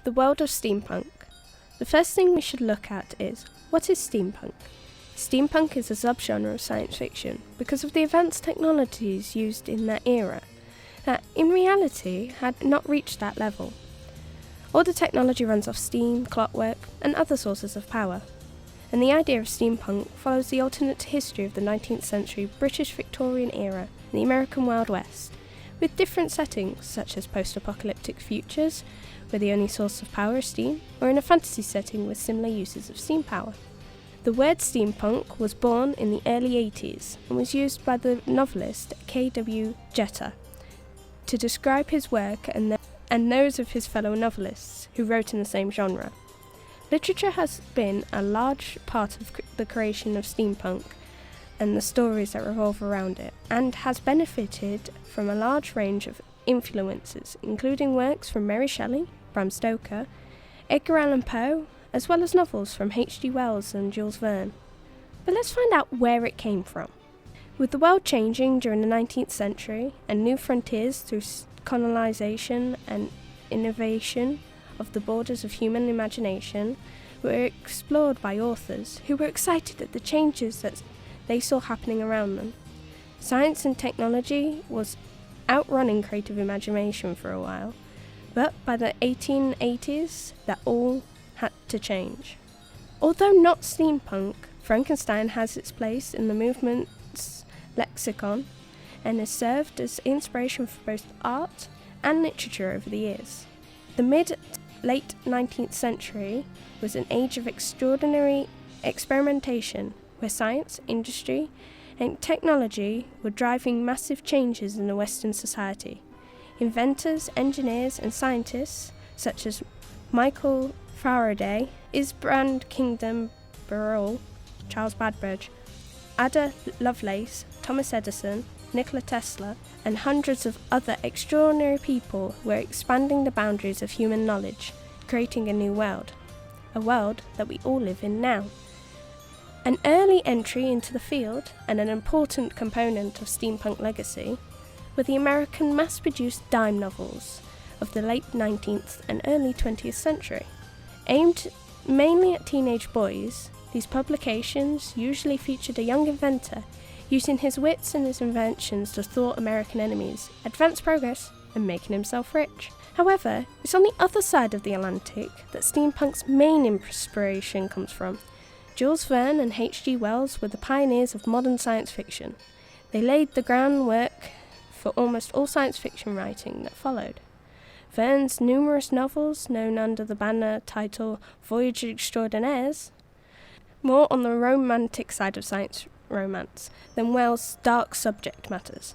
The world of steampunk. The first thing we should look at is, what is steampunk? Steampunk is a subgenre of science fiction because of the advanced technologies used in that era that, in reality, had not reached that level. All the technology runs off steam, clockwork, and other sources of power. And the idea of steampunk follows the alternate history of the 19th century British Victorian era and the American Wild West, with different settings such as post-apocalyptic futures, where the only source of power is steam, or in a fantasy setting with similar uses of steam power. The word steampunk was born in the early 80s and was used by the novelist K.W. Jeter to describe his work and those of his fellow novelists who wrote in the same genre. Literature has been a large part of the creation of steampunk and the stories that revolve around it, and has benefited from a large range of influences, including works from Mary Shelley, Bram Stoker, Edgar Allan Poe, as well as novels from H.G. Wells and Jules Verne. But let's find out where it came from. With the world changing during the 19th century and new frontiers through colonization and innovation of the borders of human imagination were explored by authors who were excited at the changes that they saw happening around them. Science and technology was outrunning creative imagination for a while, but by the 1880s, that all had to change. Although not steampunk, Frankenstein has its place in the movement's lexicon and has served as inspiration for both art and literature over the years. The mid-late 19th century was an age of extraordinary experimentation where science, industry, and technology were driving massive changes in the Western society. Inventors, engineers, and scientists such as Michael Faraday, Isbrand Kingdom Burrell, Charles Babbage, Ada Lovelace, Thomas Edison, Nikola Tesla, and hundreds of other extraordinary people were expanding the boundaries of human knowledge, creating a new world, a world that we all live in now. An early entry into the field, and an important component of steampunk legacy, were the American mass-produced dime novels of the late 19th and early 20th century. Aimed mainly at teenage boys, these publications usually featured a young inventor using his wits and his inventions to thwart American enemies, advance progress, and making himself rich. However, it's on the other side of the Atlantic that steampunk's main inspiration comes from. Jules Verne and H.G. Wells were the pioneers of modern science fiction. They laid the groundwork for almost all science fiction writing that followed. Verne's numerous novels, known under the banner title Voyage Extraordinaires, more on the romantic side of science romance than Wells' dark subject matters.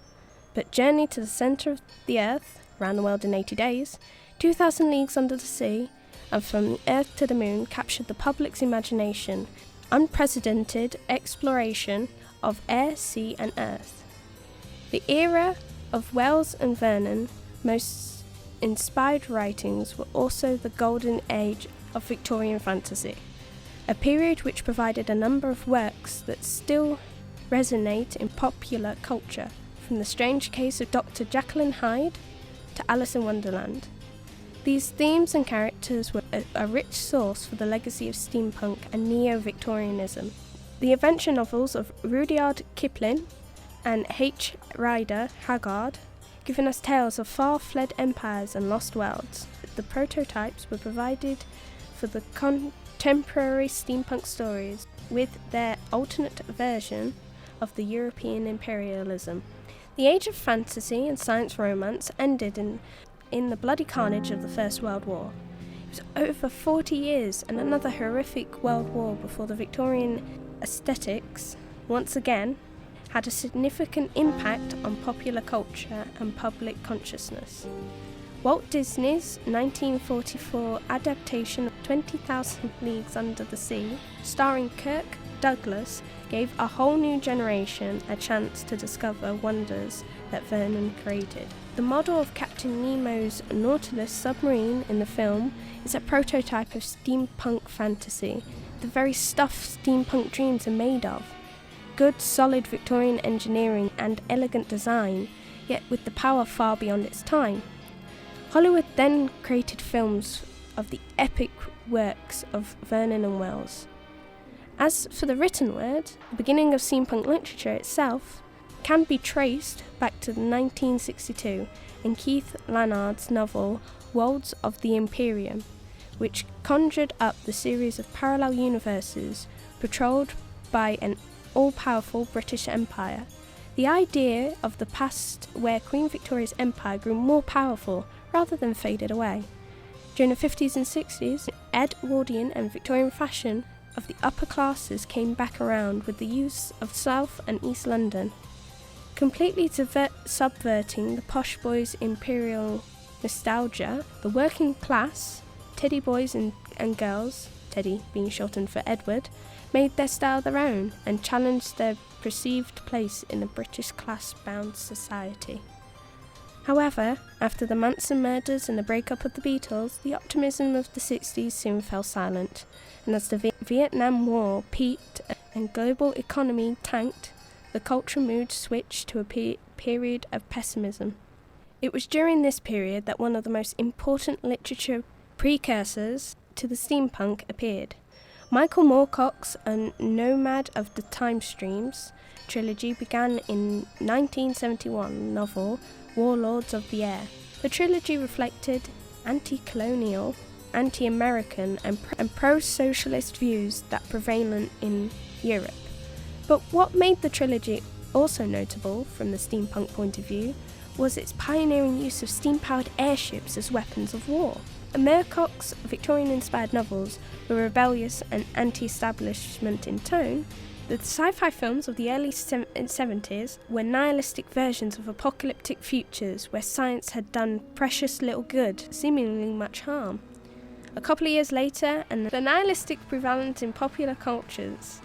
But Journey to the Centre of the Earth, Round the World in 80 Days, 2,000 Leagues Under the Sea, and From the Earth to the Moon captured the public's imagination, unprecedented exploration of air, sea, and earth. The era of Wells and Vernon most inspired writings were also the golden age of Victorian fantasy, a period which provided a number of works that still resonate in popular culture, from The Strange Case of Dr. Jekyll and Hyde to Alice in Wonderland. These themes and characters were a rich source for the legacy of steampunk and neo-Victorianism. The adventure novels of Rudyard Kipling and H. Rider Haggard, giving us tales of far-fled empires and lost worlds. The prototypes were provided for the contemporary steampunk stories with their alternate version of the European imperialism. The age of fantasy and science romance ended in the bloody carnage of the First World War. It was over 40 years and another horrific world war before the Victorian aesthetics once again had a significant impact on popular culture and public consciousness. Walt Disney's 1944 adaptation of 20,000 Leagues Under the Sea, starring Kirk Douglas, gave a whole new generation a chance to discover wonders that Vernon created. The model of Captain Nemo's Nautilus submarine in the film is a prototype of steampunk fantasy, the very stuff steampunk dreams are made of. Good, solid Victorian engineering and elegant design, yet with the power far beyond its time. Hollywood then created films of the epic works of Vernon and Wells. As for the written word, the beginning of steampunk literature itself can be traced back to 1962 in Keith Lannard's novel Worlds of the Imperium, which conjured up the series of parallel universes patrolled by an all-powerful British Empire. The idea of the past where Queen Victoria's empire grew more powerful rather than faded away. During the 50s and 60s, Edwardian and Victorian fashion of the upper classes came back around with the use of South and East London, completely subverting the posh boys' imperial nostalgia. The working class, teddy boys and girls, Teddy being shortened for Edward, made their style their own and challenged their perceived place in the British class-bound society. However, after the Manson murders and the breakup of the Beatles, the optimism of the 60s soon fell silent, and as the Vietnam War peaked and global economy tanked, the cultural mood switched to a period of pessimism. It was during this period that one of the most important literature precursors to the steampunk appeared. Michael Moorcock's A Nomad of the Time Streams trilogy began in 1971 novel Warlords of the Air. The trilogy reflected anti-colonial, anti-American and pro-socialist views that prevalent in Europe. But what made the trilogy also notable from the steampunk point of view was its pioneering use of steam-powered airships as weapons of war. Moorcock's Victorian-inspired novels were rebellious and anti-establishment in tone. The sci-fi films of the early 70s were nihilistic versions of apocalyptic futures where science had done precious little good, seemingly much harm. A couple of years later, and the nihilistic prevalent in popular cultures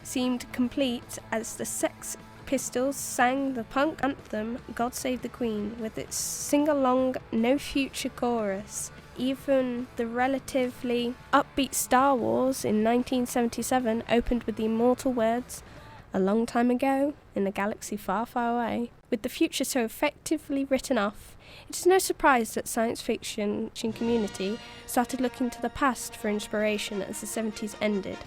seemed complete as the Sex Pistols sang the punk anthem God Save the Queen with its sing-along no future chorus. Even the relatively upbeat Star Wars in 1977 opened with the immortal words, "A long time ago, in a galaxy far, far away." With the future so effectively written off, it is no surprise that science fiction community started looking to the past for inspiration as the 70s ended.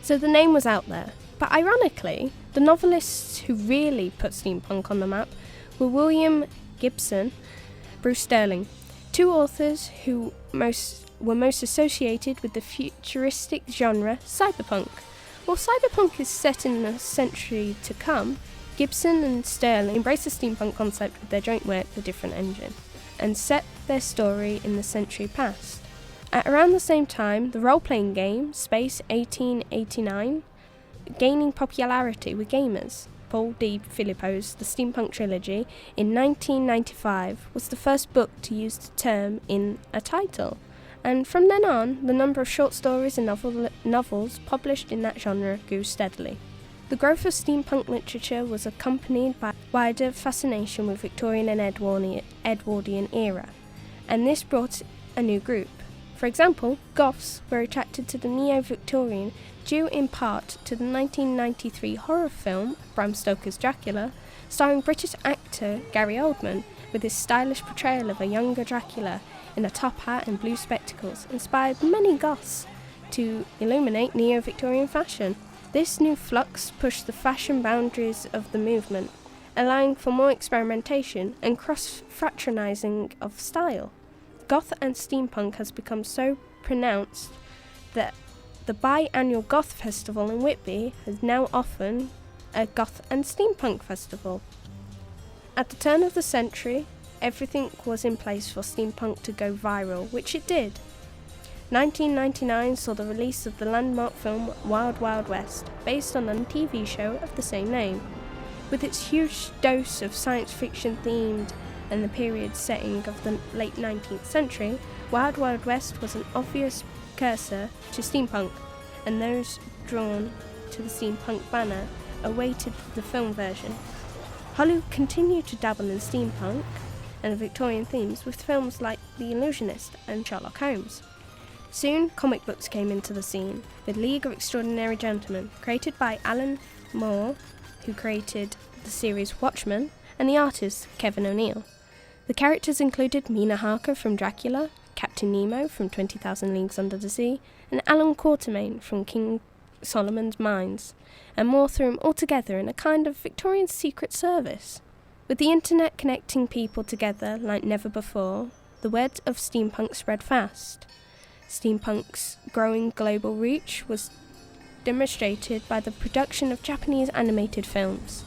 So the name was out there, but ironically, the novelists who really put steampunk on the map were William Gibson, Bruce Sterling, two authors who were most associated with the futuristic genre cyberpunk. While cyberpunk is set in the century to come, Gibson and Sterling embraced the steampunk concept with their joint work The Different Engine, and set their story in the century past. At around the same time, the role-playing game Space 1889 gaining popularity with gamers. Paul D. Filippo's The Steampunk Trilogy in 1995 was the first book to use the term in a title, and from then on, the number of short stories and novels published in that genre grew steadily. The growth of steampunk literature was accompanied by wider fascination with Victorian and Edwardian era, and this brought a new group. For example, Goths were attracted to the neo-Victorian due in part to the 1993 horror film Bram Stoker's Dracula, starring British actor Gary Oldman, with his stylish portrayal of a younger Dracula in a top hat and blue spectacles, inspired many Goths to illuminate neo-Victorian fashion. This new flux pushed the fashion boundaries of the movement, allowing for more experimentation and cross-fraternising of style. Goth and steampunk has become so pronounced that the biannual Goth Festival in Whitby has now often a Goth and Steampunk Festival. At the turn of the century, everything was in place for steampunk to go viral, which it did. 1999 saw the release of the landmark film Wild Wild West, based on a TV show of the same name. With its huge dose of science fiction themed and the period setting of the late 19th century, Wild Wild West was an obvious precursor to steampunk, and those drawn to the steampunk banner awaited the film version. Hollywood continued to dabble in steampunk and Victorian themes with films like The Illusionist and Sherlock Holmes. Soon, comic books came into the scene, with League of Extraordinary Gentlemen, created by Alan Moore, who created the series Watchmen, and the artist Kevin O'Neill. The characters included Mina Harker from Dracula, Captain Nemo from 20,000 Leagues Under the Sea, and Alan Quatermain from King Solomon's Mines, and more threw them all together in a kind of Victorian secret service. With the internet connecting people together like never before, the word of steampunk spread fast. Steampunk's growing global reach was demonstrated by the production of Japanese animated films.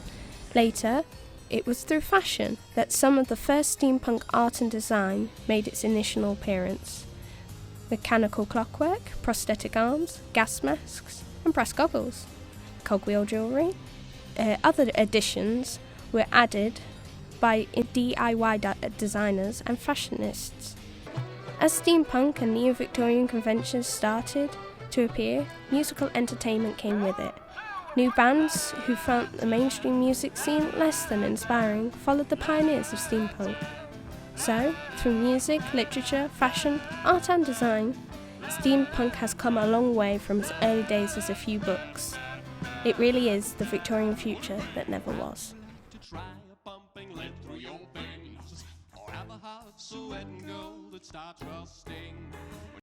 Later, it was through fashion that some of the first steampunk art and design made its initial appearance. Mechanical clockwork, prosthetic arms, gas masks, and brass goggles. Cogwheel jewellery. Other additions were added by DIY designers and fashionists. As steampunk and neo-Victorian conventions started to appear, musical entertainment came with it. New bands who found the mainstream music scene less than inspiring followed the pioneers of steampunk. So, through music, literature, fashion, art and design, steampunk has come a long way from its early days as a few books. It really is the Victorian future that never was. To try a pumping lead through your veins, or have a heart so wet and gold it starts rusting.